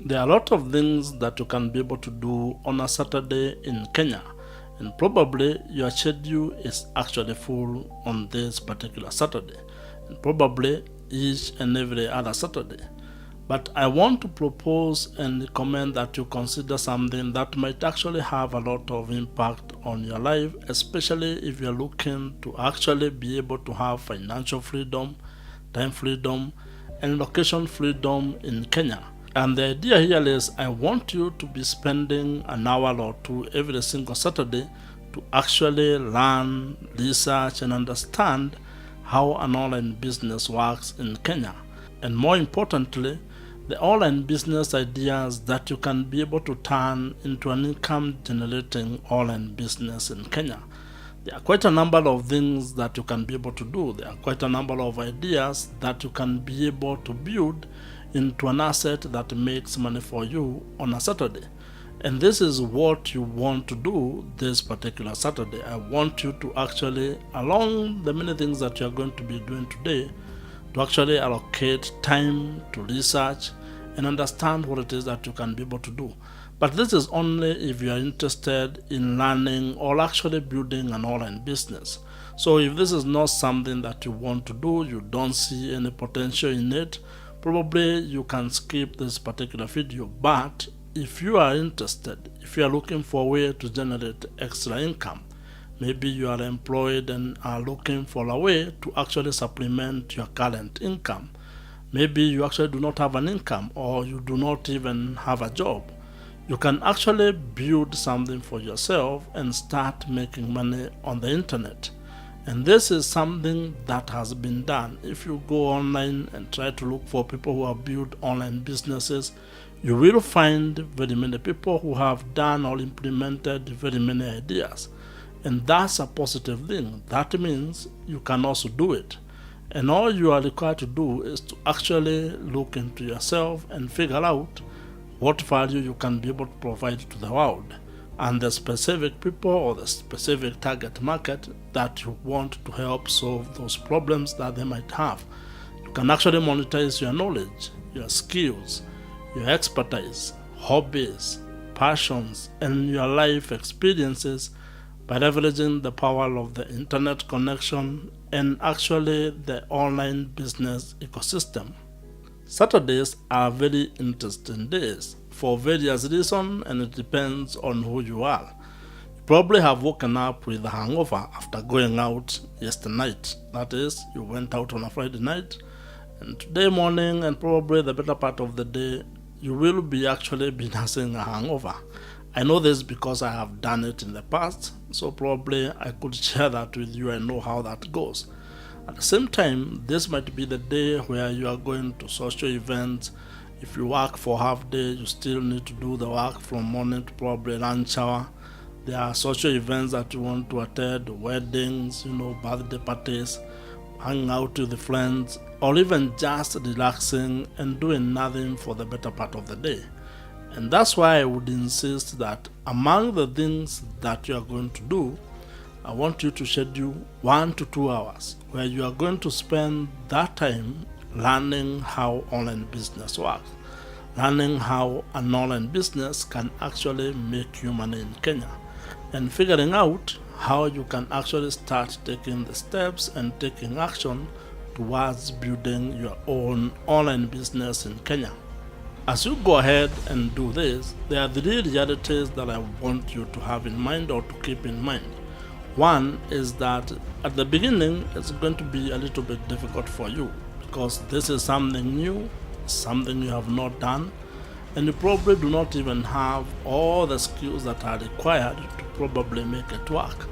There are a lot of things that you can be able to do on a Saturday in Kenya, and probably your schedule is actually full on this particular Saturday, and probably each and every other Saturday. But I want to propose and recommend that you consider something that might actually have a lot of impact on your life, especially if you're looking to actually be able to have financial freedom, time freedom, and location freedom in Kenya. And the idea here is I want you to be spending an hour or two every single Saturday to actually learn, research, and understand how an online business works in Kenya. And more importantly, the online business ideas that you can be able to turn into an income generating online business in Kenya. There are quite a number of things that you can be able to do. There are quite a number of ideas that you can be able to build into an asset that makes money for you on a Saturday. And this is what you want to do this particular Saturday. I want you to actually, along the many things that you are going to be doing today, to actually allocate time to research and understand what it is that you can be able to do. But this is only if you are interested in learning or actually building an online business. So if this is not something that you want to do, you don't see any potential in it, probably you can skip this particular video. But if you are interested, if you are looking for a way to generate extra income, maybe you are employed and are looking for a way to actually supplement your current income. Maybe you actually do not have an income or you do not even have a job. You can actually build something for yourself and start making money on the internet. And this is something that has been done. If you go online and try to look for people who have built online businesses, you will find very many people who have done or implemented very many ideas. And that's a positive thing. That means you can also do it. And all you are required to do is to actually look into yourself and figure out what value you can be able to provide to the world and the specific people or the specific target market that you want to help solve those problems that they might have. You can actually monetize your knowledge, your skills, your expertise, hobbies, passions, and your life experiences by leveraging the power of the internet connection and actually the online business ecosystem. Saturdays are very interesting days for various reasons, and it depends on who you are. You probably have woken up with a hangover after going out yesterday night. That is, you went out on a Friday night, and today morning and probably the better part of the day, you will be actually be nursing a hangover. I know this because I have done it in the past, so probably I could share that with you and know how that goes. At the same time, this might be the day where you are going to social events. If you work for half day, you still need to do the work from morning to probably lunch hour. There are social events that you want to attend, weddings, birthday parties, hanging out with the friends, or even just relaxing and doing nothing for the better part of the day. And that's why I would insist that among the things that you are going to do, I want you to schedule 1 to 2 hours where you are going to spend that time learning how online business works, learning how an online business can actually make you money in Kenya, and figuring out how you can actually start taking the steps and taking action towards building your own online business in Kenya. As you go ahead and do this, there are 3 realities that I want you to have in mind or to keep in mind. One is that at the beginning, it's going to be a little bit difficult for you because this is something new, something you have not done, and you probably do not even have all the skills that are required to probably make it work,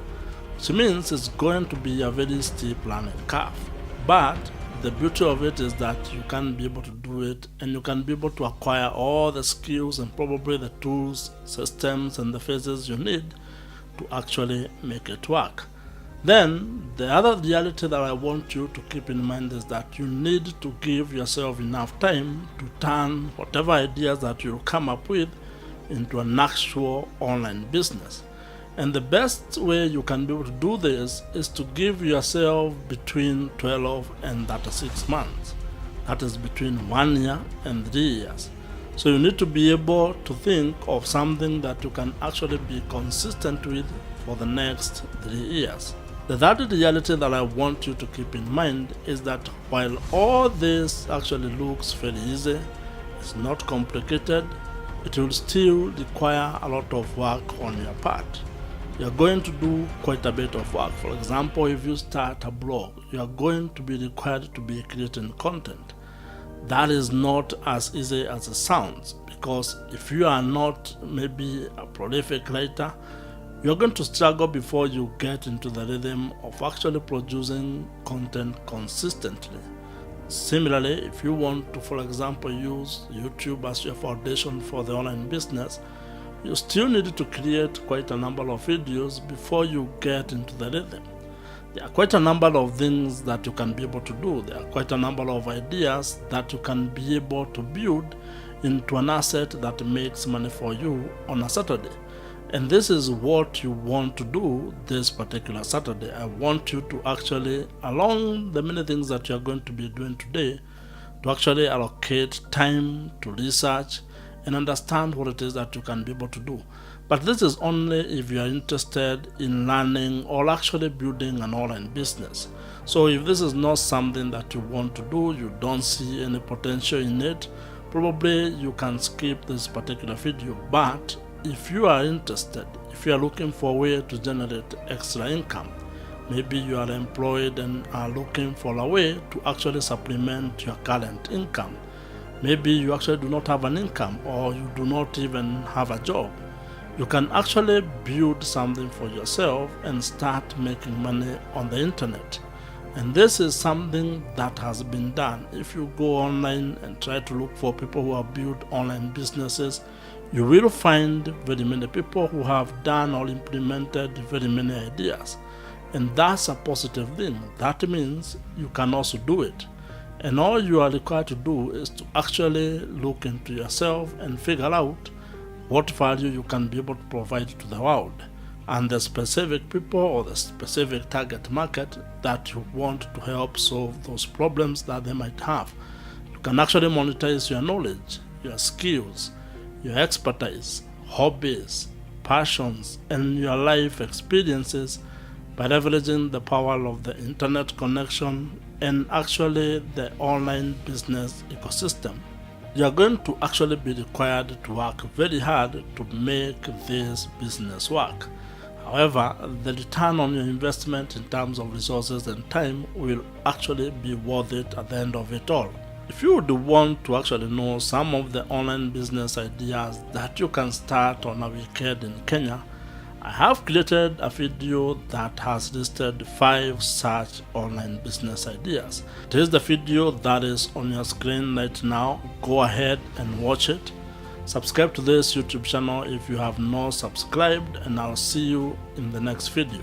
which means it's going to be a very steep learning curve. But the beauty of it is that you can be able to do it and you can be able to acquire all the skills and probably the tools, systems, and the phases you need to actually make it work. Then the other reality that I want you to keep in mind is that you need to give yourself enough time to turn whatever ideas that you come up with into an actual online business. And the best way you can be able to do this is to give yourself between 12 and 36 months. That is between 1 year and 3 years. So you need to be able to think of something that you can actually be consistent with for the next 3 years. The third reality that I want you to keep in mind is that while all this actually looks very easy, it's not complicated, it will still require a lot of work on your part. You're going to do quite a bit of work. For example, if you start a blog, you are going to be required to be creating content. That is not as easy as it sounds, because if you are not maybe a prolific writer, you're going to struggle before you get into the rhythm of actually producing content consistently. Similarly, if you want to, for example, use YouTube as your foundation for the online business, you still need to create quite a number of videos before you get into the rhythm. There are quite a number of things that you can be able to do. There are quite a number of ideas that you can be able to build into an asset that makes money for you on a Saturday. And this is what you want to do this particular Saturday. I want you to actually, along the many things that you're going to be doing today, to actually allocate time to research and understand what it is that you can be able to do. But this is only if you are interested in learning or actually building an online business. So if this is not something that you want to do, you don't see any potential in it, probably you can skip this particular video. But if you are interested, if you are looking for a way to generate extra income, maybe you are employed and are looking for a way to actually supplement your current income. Maybe you actually do not have an income, or you do not even have a job. You can actually build something for yourself and start making money on the internet. And this is something that has been done. If you go online and try to look for people who have built online businesses, you will find very many people who have done or implemented very many ideas. And that's a positive thing. That means you can also do it. And all you are required to do is to actually look into yourself and figure out what value you can be able to provide to the world and the specific people or the specific target market that you want to help solve those problems that they might have. You can actually monetize your knowledge, your skills, your expertise, hobbies, passions, and your life experiences by leveraging the power of the internet connection and actually the online business ecosystem. You are going to actually be required to work very hard to make this business work. However, the return on your investment in terms of resources and time will actually be worth it at the end of it all. If you would want to actually know some of the online business ideas that you can start on a weekend in Kenya, I have created a video that has listed 5 such online business ideas. It is the video that is on your screen right now. Go ahead and watch it. Subscribe to this YouTube channel if you have not subscribed, and I'll see you in the next video.